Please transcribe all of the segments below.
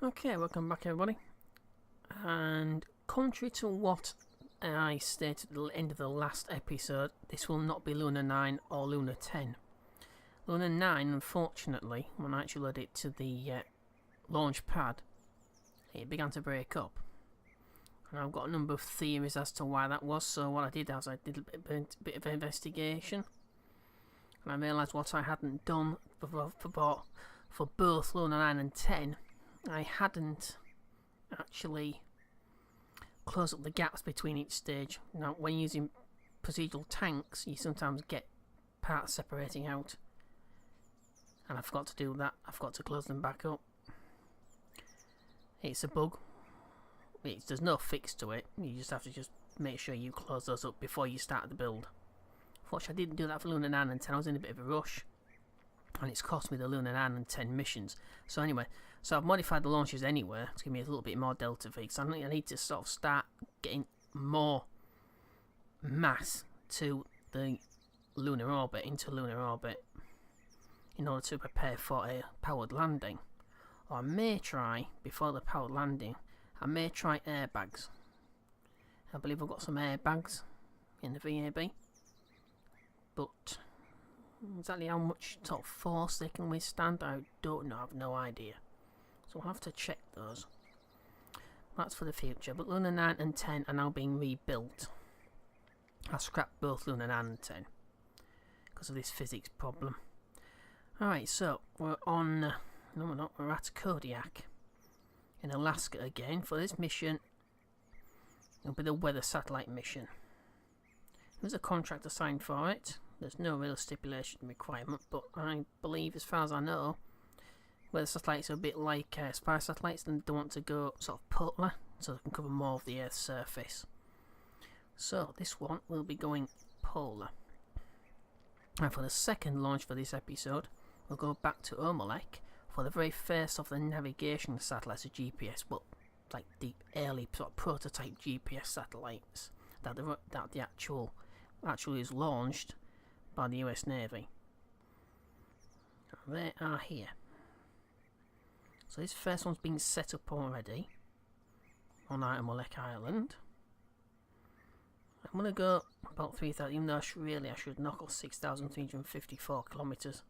Okay, welcome back everybody. And contrary to what I stated at the end of the last episode, this will not be Lunar 9 or Lunar 10. Lunar 9, unfortunately, when I actually loaded it to the launch pad, it began to break up. And I've got a number of theories as to why that was, so what I did was I did a bit of investigation. And I realised what I hadn't done for both Lunar 9 and 10, I hadn't actually closed up the gaps between each stage. Now, when using procedural tanks, you sometimes get parts separating out, and I forgot to do that. I forgot to close them back up. It's a bug. There's no fix to it. You just have to make sure you close those up before you start the build. Fortunately, I didn't do that for Lunar 9 and 10. I was in a bit of a rush, and it's cost me the Lunar 9 and 10 missions. So anyway, I've modified the launches anyway to give me a little bit more delta V, because I need to sort of start getting more mass to the lunar orbit, into lunar orbit, in order to prepare for a powered landing. Or I may try, before the powered landing, I may try airbags. I believe I've got some airbags in the VAB, but exactly how much sort of force they can withstand, I don't know. I have no idea. So I'll have to check those. That's for the future. But Lunar 9 and 10 are now being rebuilt. I scrapped both Lunar 9 and 10 because of this physics problem. Alright, so we're on... no, we're not. We're at Kodiak in Alaska again. For this mission, it'll be the weather satellite mission. There's a contract assigned for it. There's no real stipulation requirement, but I believe, as far as I know, weather satellites are a bit like spy satellites, and they want to go sort of polar, so they can cover more of the Earth's surface. So this one will be going polar. And for the second launch for this episode, we'll go back to Omelek for the very first of the navigation satellites, of GPS, but like the early sort of prototype GPS satellites that the actually is launched by the US Navy. And they are here. So this first one's been set up already on Omelek Island. I'm going to go about 3,000, even though I should knock off 6,354 kilometres.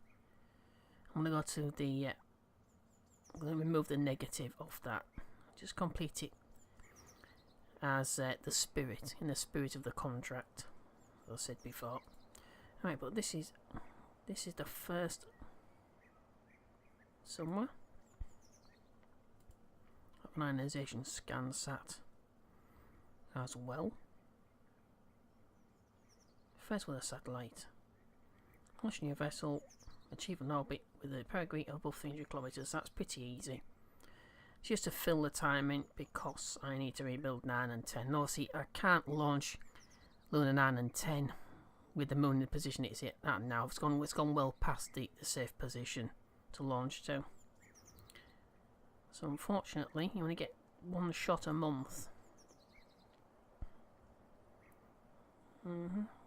I'm going to go to the... I'm going to remove the negative of that. Just complete it as in the spirit of the contract, as I said before. Alright, but this is the first somewhere. Ionization scan sat as well. First with a satellite. Launching your vessel, achieve an orbit with a perigee above 300 kilometers. That's pretty easy. It's just to fill the time in because I need to rebuild 9 and 10. No, see, I can't launch Lunar 9 and 10 with the moon in the position it's at now. It's gone well past the safe position to launch to. So unfortunately, you only get one shot a month.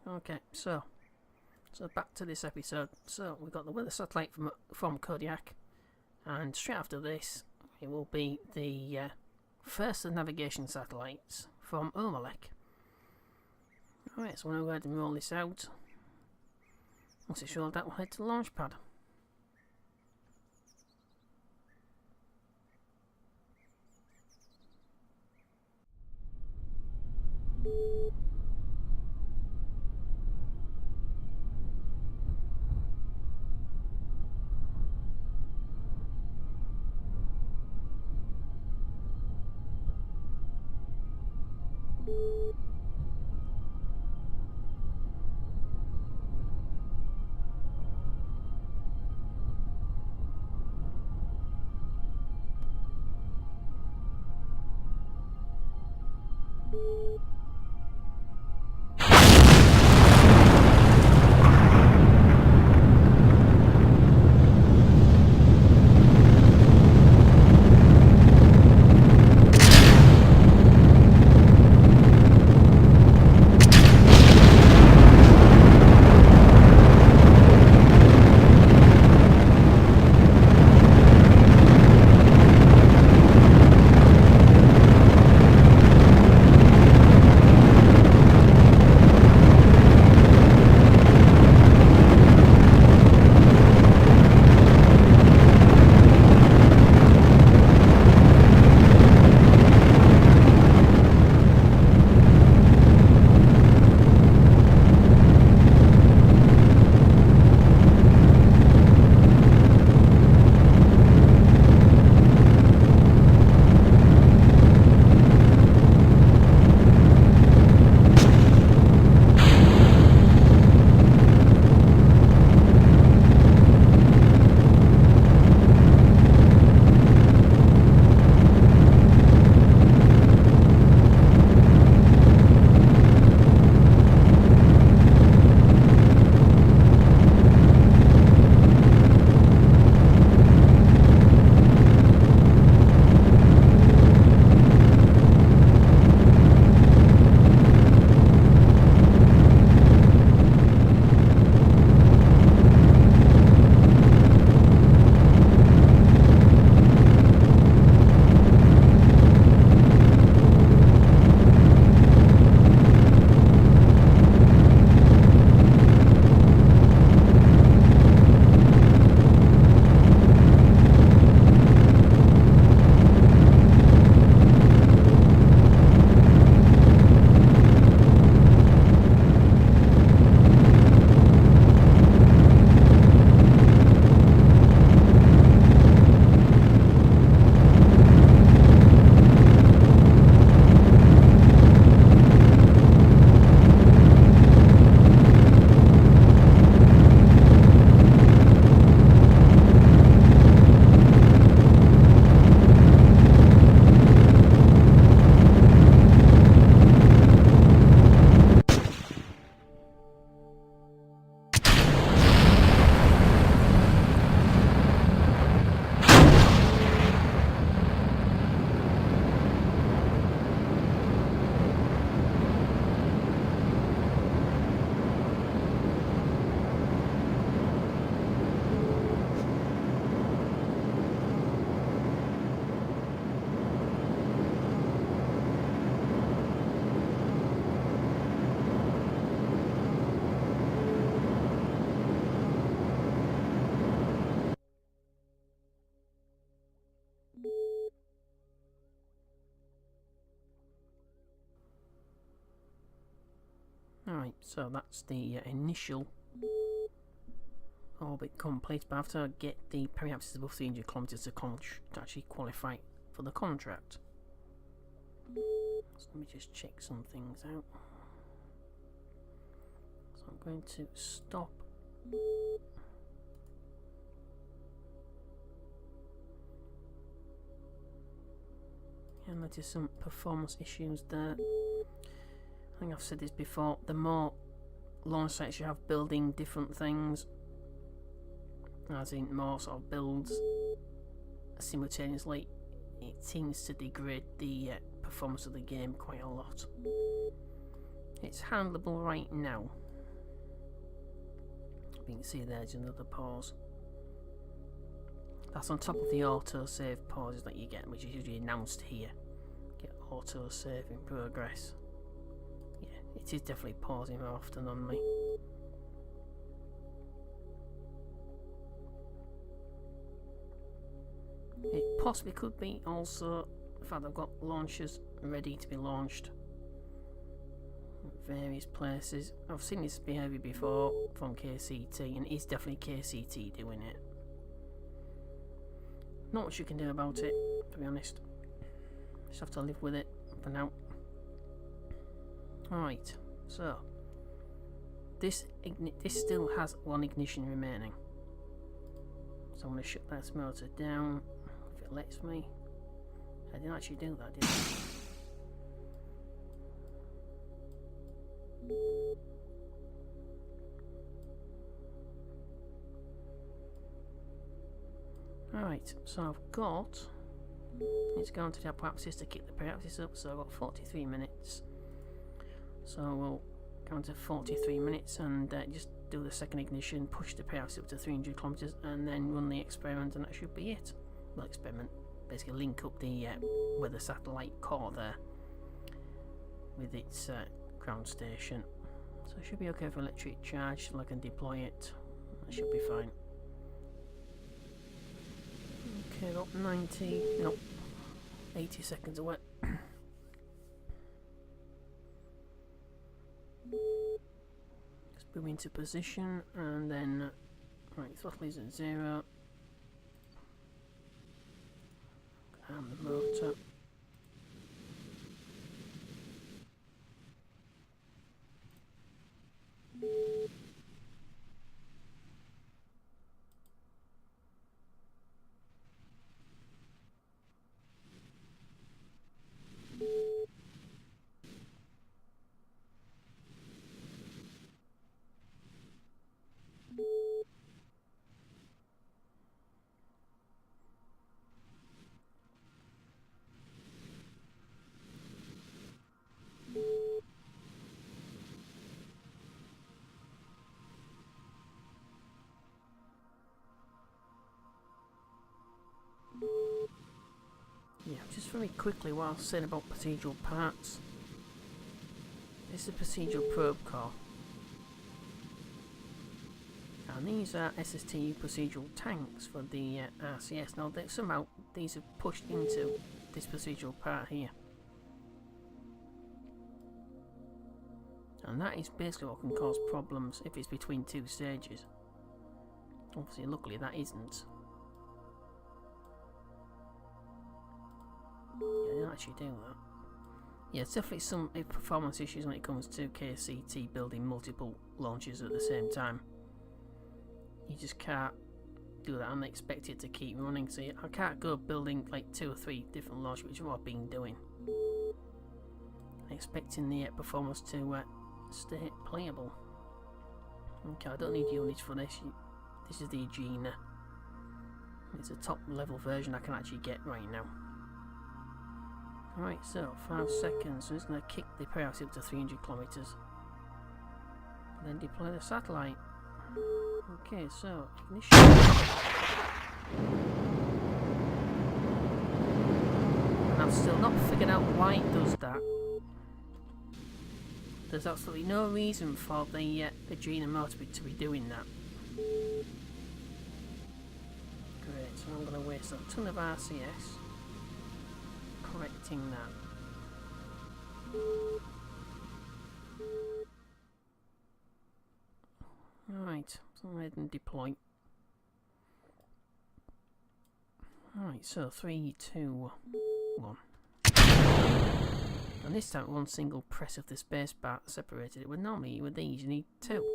Okay, so back to this episode. So we've got the weather satellite from Kodiak, and straight after this, it will be the first of the navigation satellites from Omelek. Alright, so we'll go ahead and roll this out. Once it's rolled out, we'll head to the launch pad. Right, so that's the initial orbit complete, but I have to get the periapsis above 300 kilometers to actually qualify for the contract. So let me just check some things out. So I'm going to stop. And notice some performance issues there. I think I've said this before, the more launch sites you have building different things, as in more sort of builds simultaneously, it seems to degrade the performance of the game quite a lot. It's handleable right now. You can see there's another pause. That's on top of the auto-save pauses that you get, which is usually announced here. Get auto-save in progress. Yeah, it is definitely pausing more often on me. It possibly could be also the fact that I've got launchers ready to be launched at various places. I've seen this behaviour before from KCT, and it is definitely KCT doing it. Not much you can do about it, to be honest. Just have to live with it for now. Alright, so this still has one ignition remaining. So I'm going to shut that motor down if it lets me. I didn't actually do that, did I? Alright, so I've got, it's going to the periapsis to kick the periapsis up, so I've got 43 minutes. So we'll go to 43 minutes and just do the second ignition, push the periapsis up to 300 kilometers, and then run the experiment, and that should be it. Well, experiment, basically link up the weather satellite core there with its ground station. So it should be okay for electric charge, so I can deploy it. That should be fine. Okay, about 90, no, 80 seconds away. Just move into position, and then, right, throttle is at 0. And the motor. Yeah, just very quickly what I was saying about procedural parts. This is a procedural probe core. And these are SSTU procedural tanks for the RCS. Now, somehow these are pushed into this procedural part here. And that is basically what can cause problems if it's between two stages. Obviously, luckily that isn't. Yeah, I didn't actually do that. Yeah, it's definitely some performance issues when it comes to KCT building multiple launches at the same time. You just can't do that and expect it to keep running. So I can't go building like 2 or 3 different launches, which is what I've been doing. Expecting the performance to stay playable. Okay, I don't need units for this. This is the Agena. It's a top level version I can actually get right now. Alright, so 5 seconds. So it's going to kick the periapsis up to 300 kilometers. Then deploy the satellite. Okay, so ignition. And I've still not figured out why it does that. There's absolutely no reason for the Agena motor to be doing that. Great, so I'm going to waste a ton of RCS correcting that. Right, so go ahead and deploy. Alright, so 3, 2, 1. And this time, one single press of the space bar separated it. Well, normally with these you need 2.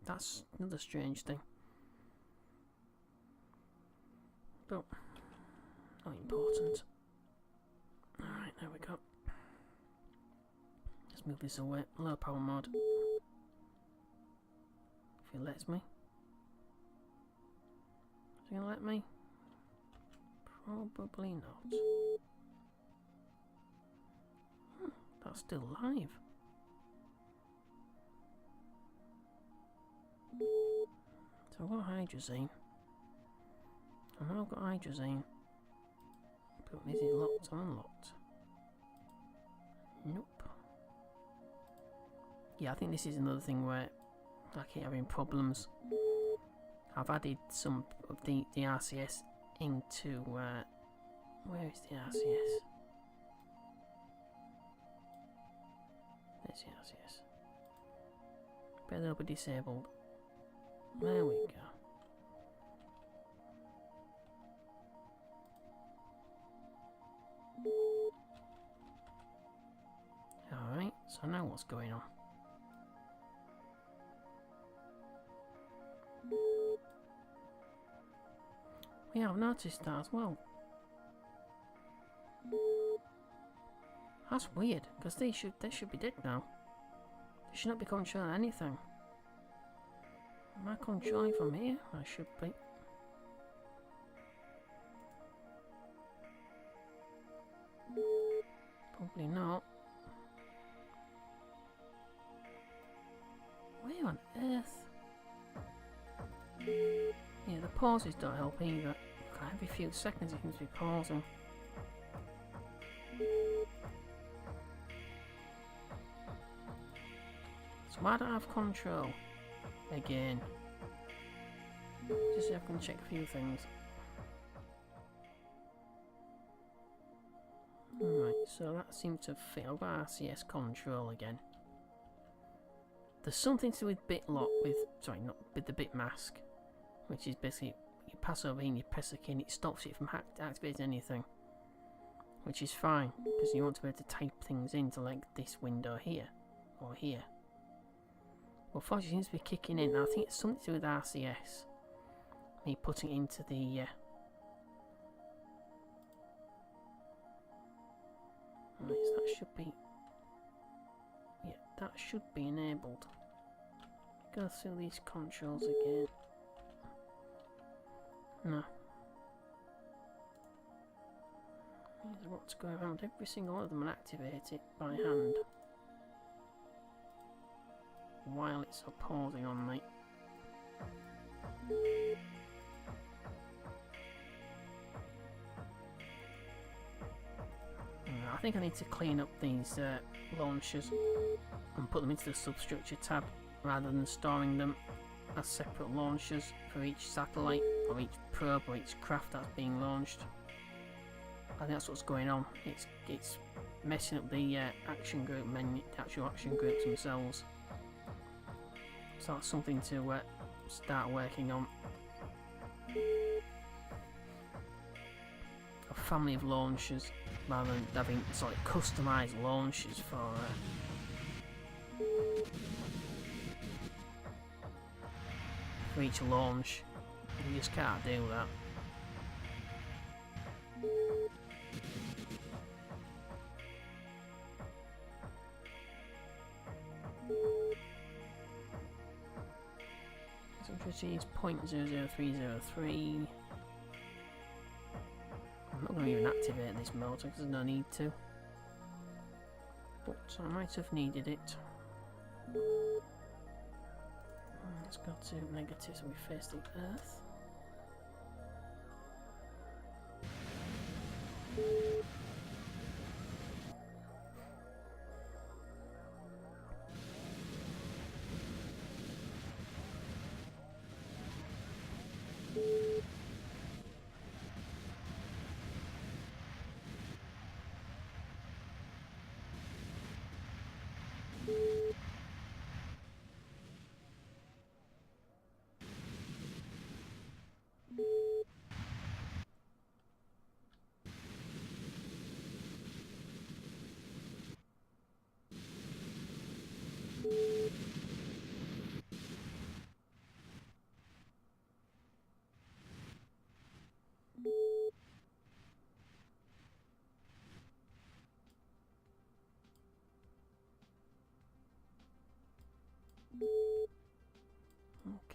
That's another strange thing. But not important. Alright, there we go. Let's move this away. Low power mode. If it lets me. Is it gonna let me? Probably not. That's still live. So I've got hydrazine. I know I've got hydrazine. But is it locked or unlocked? Nope. Yeah, I think this is another thing where I keep having problems. I've added some of the RCS into... where is the RCS? There's the RCS. But they'll be disabled. There we go. Alright, so now what's going on? Yeah, I've noticed that as well. That's weird, because they should be dead now. They should not be controlling anything. Am I controlling from here? I should be. Probably not. Where on earth? Yeah, the pauses don't help either. Every few seconds it seems to be pausing. So why don't I have control? Again. Just so I can check a few things. Right, so that seems to fit. I've got RCS control again. There's something to do with bit lock with, sorry, not with the bit mask, which is basically you pass over here and you press the key and it stops it from activating anything, which is fine because you want to be able to type things into like this window here or here. Well, fortunately, it seems to be kicking in. I think it's something to do with RCS. Me putting it into the right, so that should be, yeah, that should be enabled. Go through these controls again. No. There's what to go around every single one of them and activate it by hand. While it's pausing on me. I think I need to clean up these launchers and put them into the substructure tab rather than storing them as separate launchers for each satellite or each probe or each craft that's being launched. I think that's what's going on. It's messing up the action group menu, the actual action groups themselves. So that's something to start working on. A family of launchers rather than having sort of customised launchers for each launch. You just can't do that. So is 0.00303. I'm not going to even activate this motor because there's no need to. But I might have needed it. Let's go to negative so we face the Earth.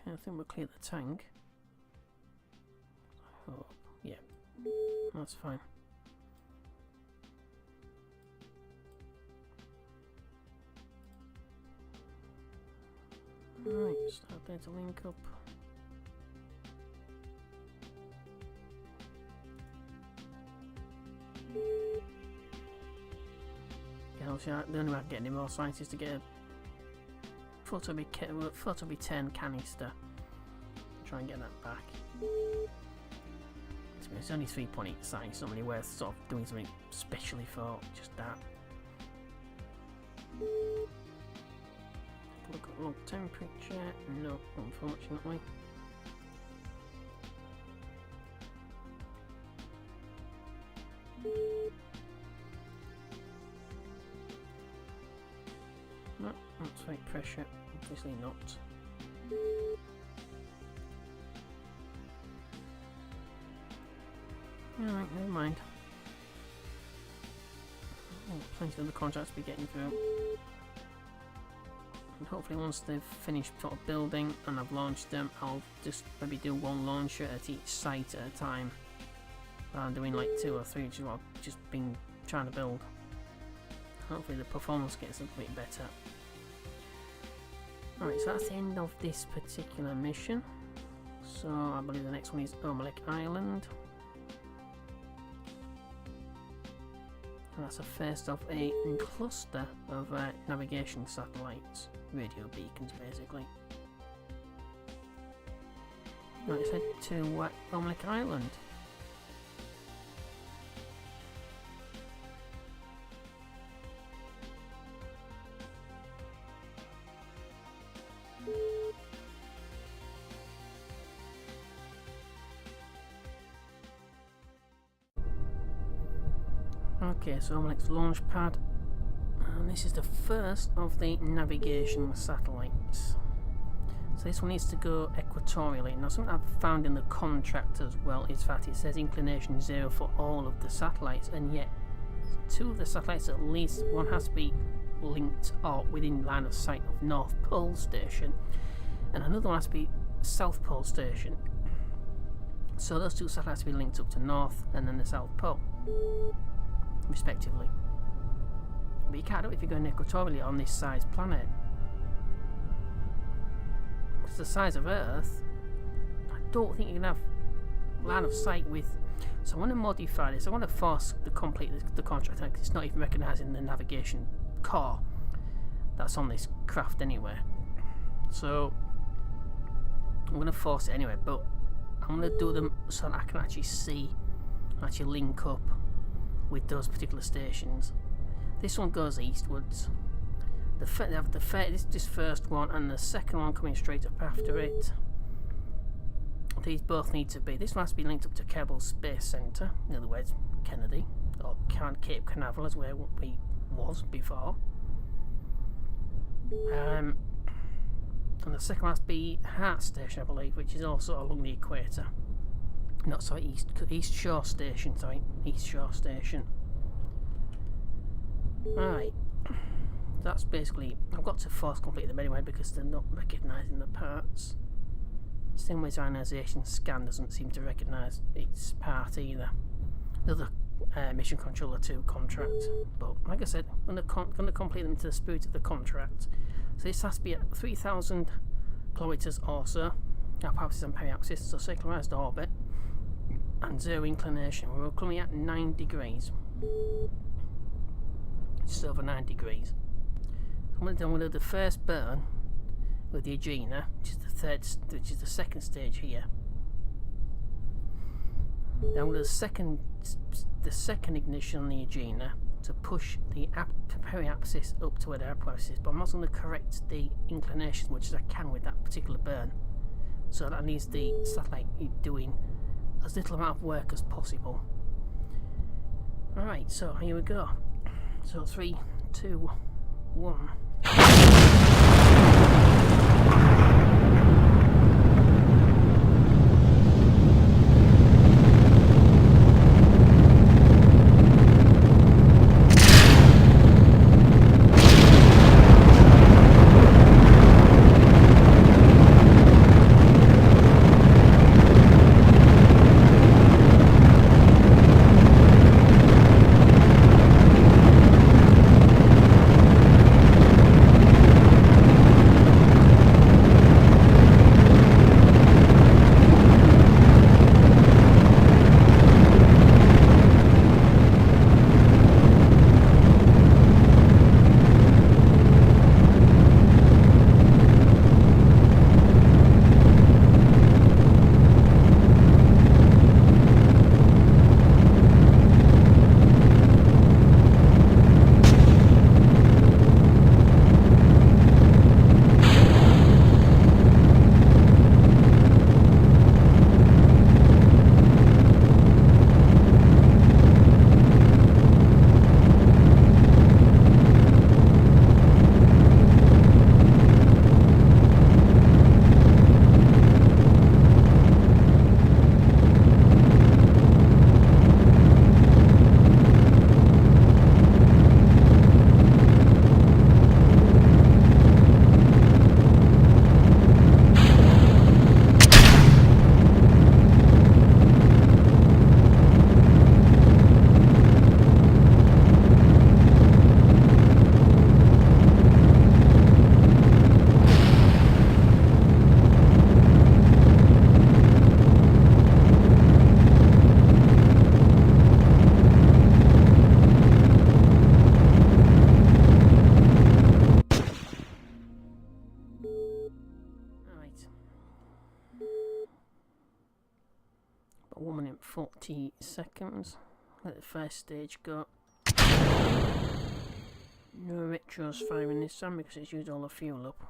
Okay, I think we'll clear the tank. Oh, yeah, that's fine. Right, start there to link up. Yeah, the only way I can get any more science is to get a Photobee 10 canister. Try and get that back. It's only 3.8 science, it's not really worth sort of doing something specially for just that. Look at log temperature. No, unfortunately. No, atmospheric pressure. Obviously not. Alright, never mind. Oh, plenty of other contracts to be getting through. And hopefully once they've finished sort of building and I've launched them, I'll just maybe do one launcher at each site at a time. Rather than doing like 2 or 3, which is what I've just been trying to build. Hopefully the performance gets a bit better. Alright, so that's the end of this particular mission. So I believe the next one is Omelek Island. And that's the first of a cluster of navigation satellites, radio beacons basically. Right, let's head to Omelek Island. Okay, so Omelek's launch pad, and this is the first of the navigation satellites. So this one needs to go equatorially. Now something I've found in the contract as well is that it says inclination 0 for all of the satellites, and yet 2 of the satellites at least, one has to be linked or within line of sight of North Pole Station, and another one has to be South Pole Station. So those 2 satellites have to be linked up to North and then the South Pole, respectively. But you can't do it if you're going equatorially on this size planet. Because the size of Earth, I don't think you can have line of sight with. So I want to modify this. I want to force the complete the contract because it's not even recognising the navigation core that's on this craft anyway. So I'm going to force it anyway, but I'm going to do them so that I can actually see, actually link up with those particular stations. This one goes eastwards. They have this first one and the second one coming straight up after it. These both need to be. This one has to be linked up to Kerbal Space Centre, in other words, Kennedy, or Cape Canaveral, is where we was before. And the second one has to be Hart Station, I believe, which is also along the equator. Not sorry, East Shore Station. Sorry, East Shore Station. Right, that's basically. I've got to force complete them anyway because they're not recognising the parts. Same way Ionization Scan doesn't seem to recognise its part either. Another Mission Controller 2 contract, but like I said, I'm going to complete them to the spirit of the contract. So this has to be at 3,000 kilometres or so. Apoapsis and periapsis, so circularised orbit, and 0 inclination. We're coming at 9 degrees. Just over 9 degrees. So I'm going to do the first burn with the Agena, which is the second stage here. Then we'll do the second ignition on the Agena to push the periapsis up to where the apoapsis is. But I'm also going to correct the inclination as much as I can with that particular burn. So that needs the satellite doing as little amount of work as possible. Alright, so here we go. So 3, 2, 1. 40 seconds. Let the first stage go. No retros firing this time because it's used all the fuel up.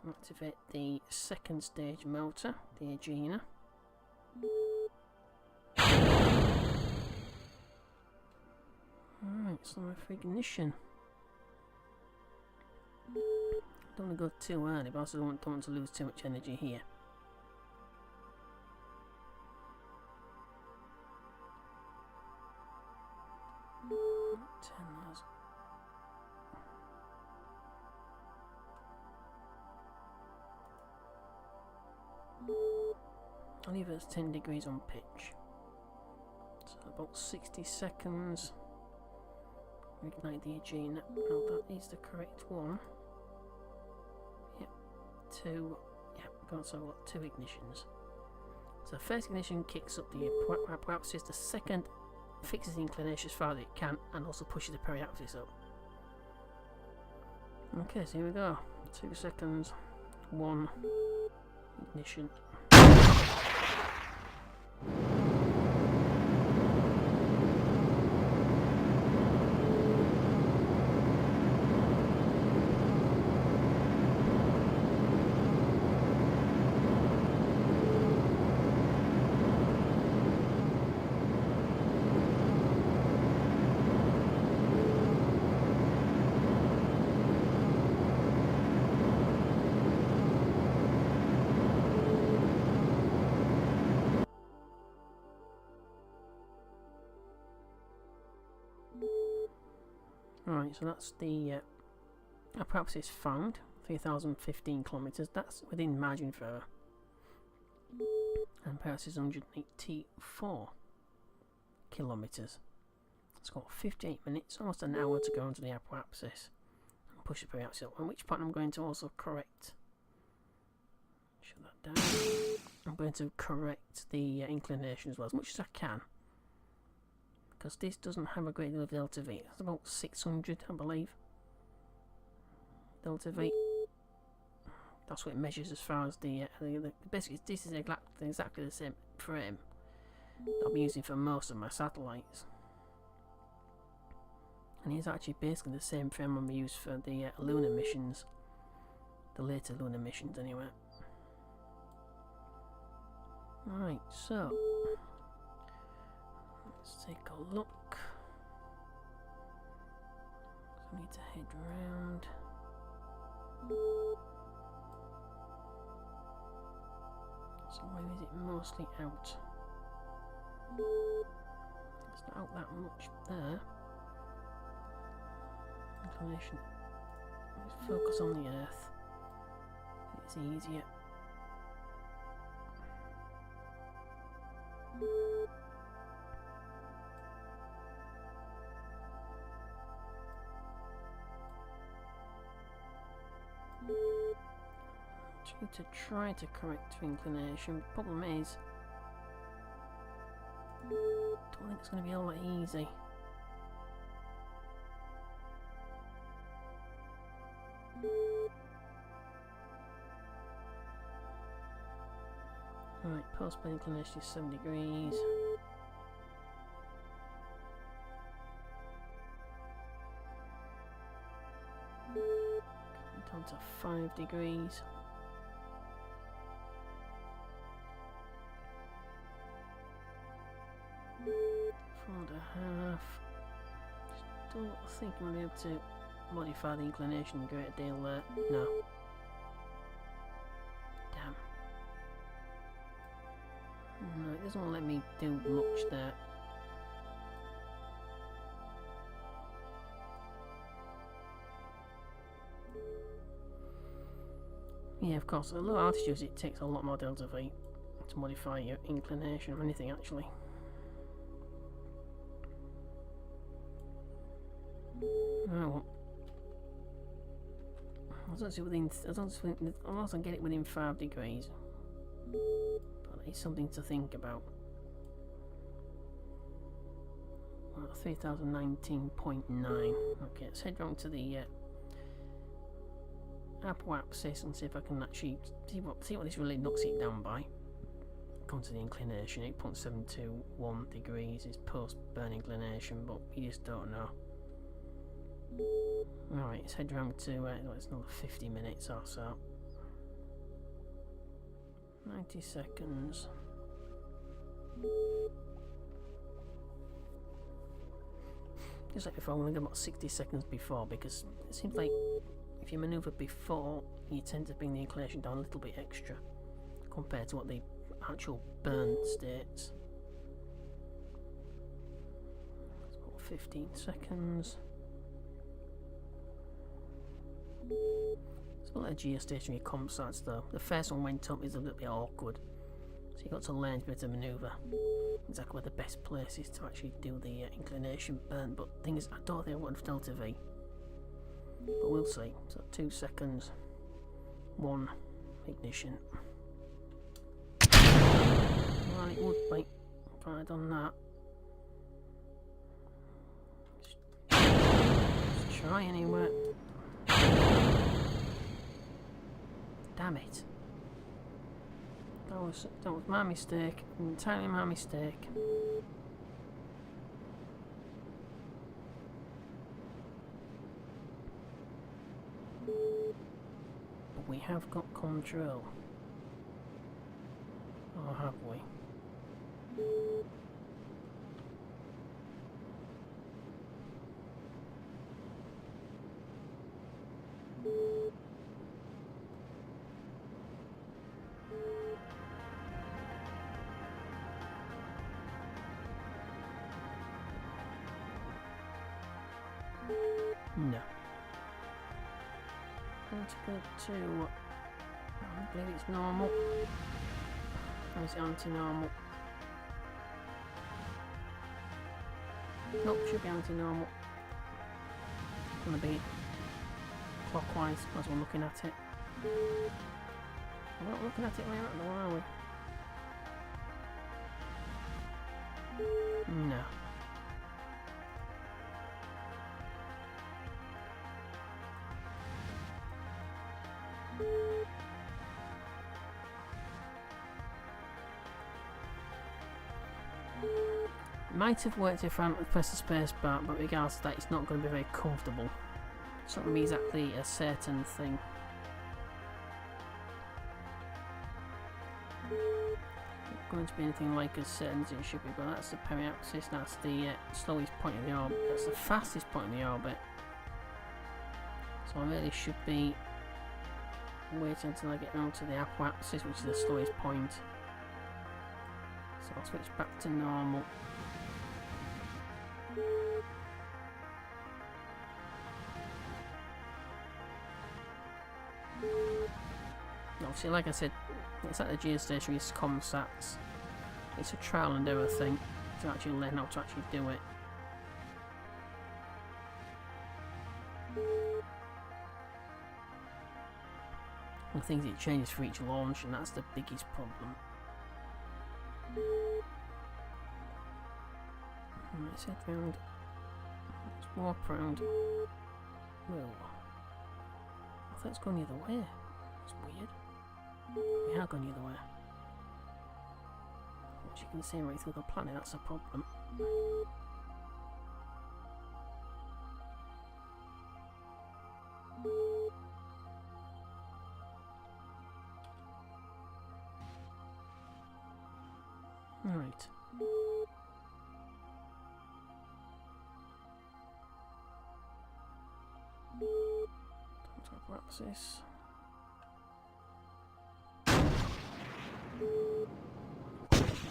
Activate the second stage motor, the Agena. Alright, so for ignition. Don't want to go too early, but I also don't want to lose too much energy here. I'll leave it as 10 degrees on pitch. So about 60 seconds. Reignite the Agena. No, that is the correct one. Yep, 2. Yep, so I've got 2 ignitions. So the first ignition kicks up the apoapsis, the second fixes the inclination as far as it can and also pushes the periapsis up. Okay, so here we go. 2 seconds, 1, ignition. Right, so that's the apoapsis found, 3,015 kilometres. That's within margin for error. And apoapsis is 184 kilometres. It's got 58 minutes, almost an hour to go into the apoapsis and push the periapsis up. At which point I'm going to also correct. Shut that down. I'm going to correct the inclination as well, as much as I can. Because this doesn't have a great deal of delta V. It's about 600, I believe. Delta V. That's what it measures as far as the basically this is exactly the same frame that I'll be using for most of my satellites. And it's actually basically the same frame I'm going to use for the lunar missions. The later lunar missions, anyway. Alright, so let's take a look. So I need to head round. So where is it mostly out? It's not out that much there. Inclination. Let's focus on the Earth. It's easier. To try to correct inclination. Problem is, I don't think it's going to be all that easy. Right, post-plane inclination is 7 degrees. Coming down to 5 degrees. 4.5. Just don't think I'm going to be able to modify the inclination a great deal there. No. Damn. No, it doesn't want to let me do much there. Yeah, of course, at low altitudes it takes a lot more delta V to modify your inclination or anything actually. Oh, as long as I get it within 5 degrees. But it's something to think about. Well, 3019.9. Okay, let's head round to the apoapsis and see if I can actually see what this really knocks it down by. come to the inclination. 8.721 degrees is post-burn inclination, but you just don't know. Alright, let's head round to, it's another 50 minutes or so. 90 seconds. Just like if I want to go about 60 seconds before, because it seems like if you manoeuvre before, you tend to bring the inclination down a little bit extra compared to what the actual burn states. It's about 15 seconds. It's a lot of geostationary composites though. The first one went up is a little bit awkward, so you've got to learn to be able to manoeuvre exactly where the best place is to actually do the inclination burn. But the thing is, I don't think I want delta V, but we'll see. So 2 seconds, 1, ignition. Well, it would be if I'd done that. Let's try anyway. Damn it. That was my mistake. Entirely my mistake. But we have got control. Or have we? No. Let's go to, I believe it's normal. Or is it anti-normal? Nope, should be anti-normal. Gonna be clockwise as we're looking at it. We're not looking at it right now, are we? No. Might have worked if I pressed the space bar, but regardless of that, it's not going to be very comfortable. It's not going to be exactly a certain thing. Not going to be anything like as certain as it should be, but that's the periapsis, that's the slowest point of the orbit, that's the fastest point of the orbit. So I really should be waiting until I get round to the apoapsis, which is the slowest point. So I'll switch back to normal. Obviously, like I said, it's like the geostationary comsats. It's a trial and error thing to actually learn how to actually do it. The things it changes for each launch, and that's the biggest problem. Let's head round. Let's warp round. Well, I thought it's going the other way. That's weird. We are going the other way. Which you can see right through the planet, that's a problem. Alright. Apsis.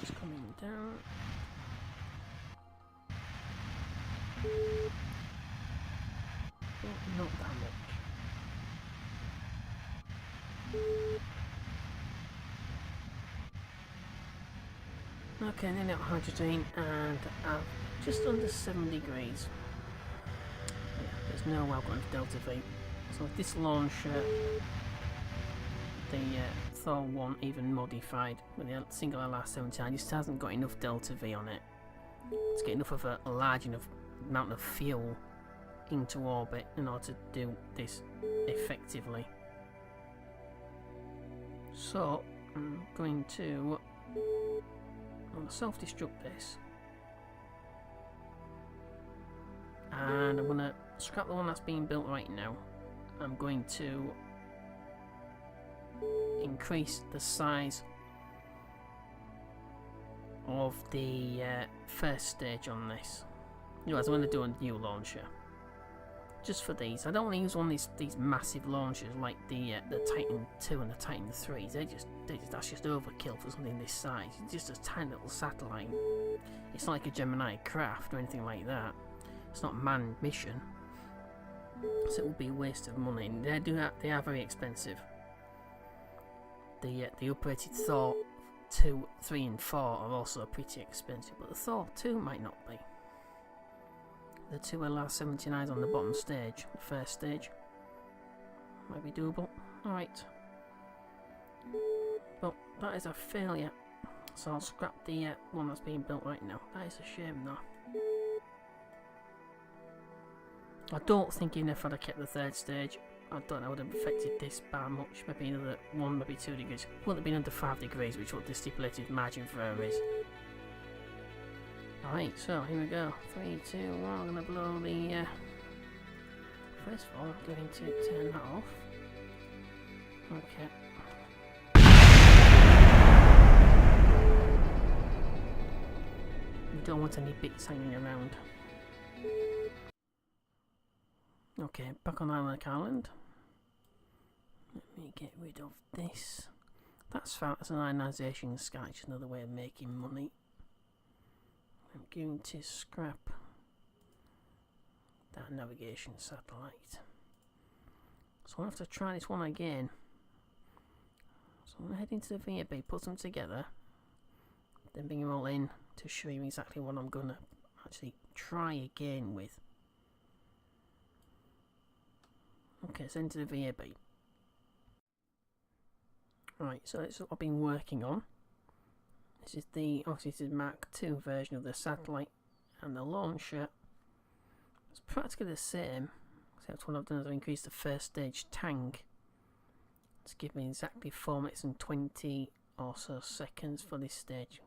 It's coming down. Oh, not that much. Okay, then out hydrogen and just under 7 degrees. Yeah, there's no way I've got enough delta V. So with this launch, the Thor 1 even modified with the single LR-70, just hasn't got enough delta V on it to get enough of a large enough amount of fuel into orbit in order to do this effectively. So I'm going to I'm going to self-destruct this. And I'm going to scrap the one that's being built right now. I'm going to increase the size of the first stage on this. Anyways, I'm going to do a new launcher. Just for these. I don't want to use one of these massive launchers like the Titan 2 and the Titan 3. That's just overkill for something this size. It's just a tiny little satellite. It's not like a Gemini craft or anything like that. It's not a manned mission. So it would be a waste of money. They are very expensive. The upgraded Thor 2, 3 and 4 are also pretty expensive, but the Thor 2 might not be. The 2 LR-79s on the bottom stage, the first stage, might be doable. Alright. But that is a failure. So I'll scrap the one that's being built right now. That is a shame though. I don't think even if I'd have kept the third stage, I don't know, would have affected this by much. Maybe another 1, maybe 2 degrees. It wouldn't have been under 5 degrees, which is what the stipulated margin for error is. Alright, so here we go. 3, 2, 1. I'm going to blow the. First of all, I'm going to turn that off. Okay. We don't want any bits hanging around. Okay, back on Omelek Island. Let me get rid of this. That's fine, that's an ionisation sky, just another way of making money. I'm going to scrap that navigation satellite. So I'll have to try this one again. So I'm going to head into the VAB, put them together, then bring them all in to show you exactly what I'm going to actually try again with. Okay, so into the VAB. Right, so it's what I've been working on. This is the obviously Mark II version of the satellite, and the launcher is practically the same, except what I've done is I've increased the first stage tank. It's given me exactly 4 minutes and 20 or so seconds for this stage.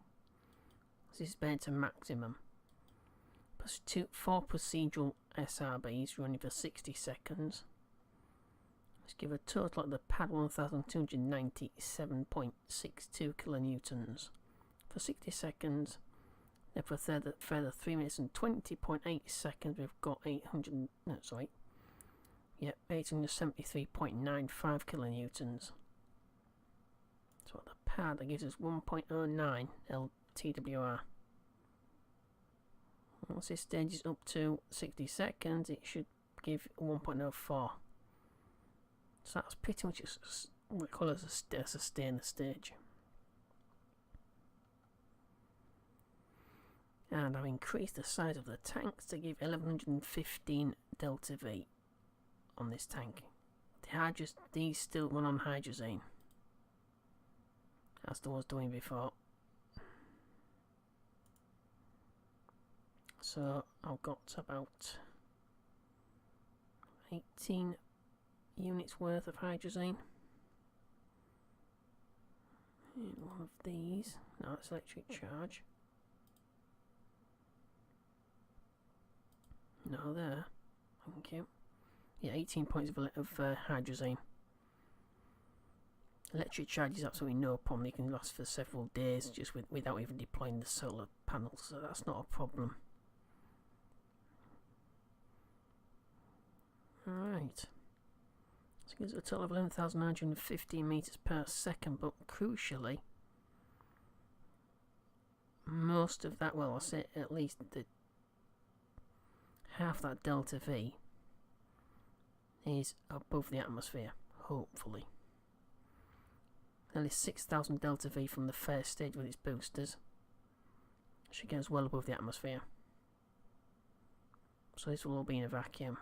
This is bent to maximum. Plus 4 procedural SRBs running for 60 seconds. Let's give a total at the pad 1297.62 kilonewtons for 60 seconds. Then for a further 3 minutes and 20.8 seconds, we've got 873.95 kilonewtons. So at the pad, that gives us 1.09 LTWR. Once this stage is up to 60 seconds, it should give 1.04. So that's pretty much what we call as a sustainer stage. And I've increased the size of the tanks to give 1115 delta V on this tank. These still run on hydrazine, as I was doing before. So I've got about 18 units worth of hydrazine in one of these. No, it's electric charge. No, there. Thank you. Yeah, 18 points of hydrazine. Electric charge is absolutely no problem. It can last for several days just without even deploying the solar panels, so that's not a problem. Alright. So it gives a total of 11,915 meters per second, but crucially, most of that, well, I'll say at least half that delta V is above the atmosphere, hopefully. At least 6,000 delta V from the first stage with its boosters. Should get us well above the atmosphere. So this will all be in a vacuum.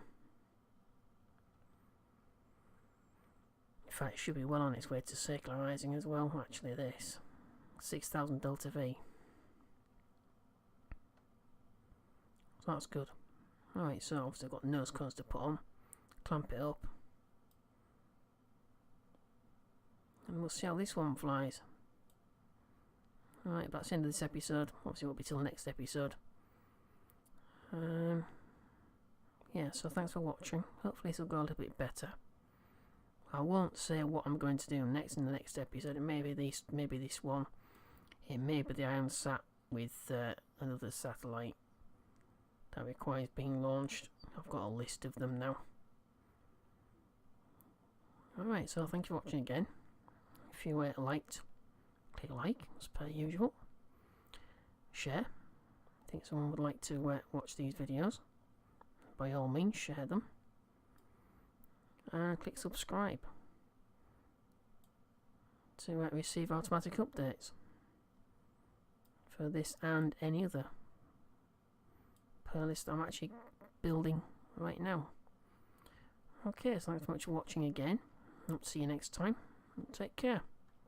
In fact, it should be well on its way to circularizing as well, actually, this. 6,000 delta V. So that's good. Alright, so obviously I've got nose cones to put on. Clamp it up. And we'll see how this one flies. Alright, that's the end of this episode. Obviously it won't be till the next episode. Yeah, so thanks for watching. Hopefully this will go a little bit better. I won't say what I'm going to do next in the next episode. It may be this one. It may be the Iron Sat with another satellite that requires being launched. I've got a list of them now. Alright, so thank you for watching again. If you liked, click like as per usual. Share. I think someone would like to watch these videos. By all means, share them. And click subscribe to receive automatic updates for this and any other playlist I'm actually building right now. Okay, so thanks so much for watching again. I'll see you next time. Take care.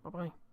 Bye bye.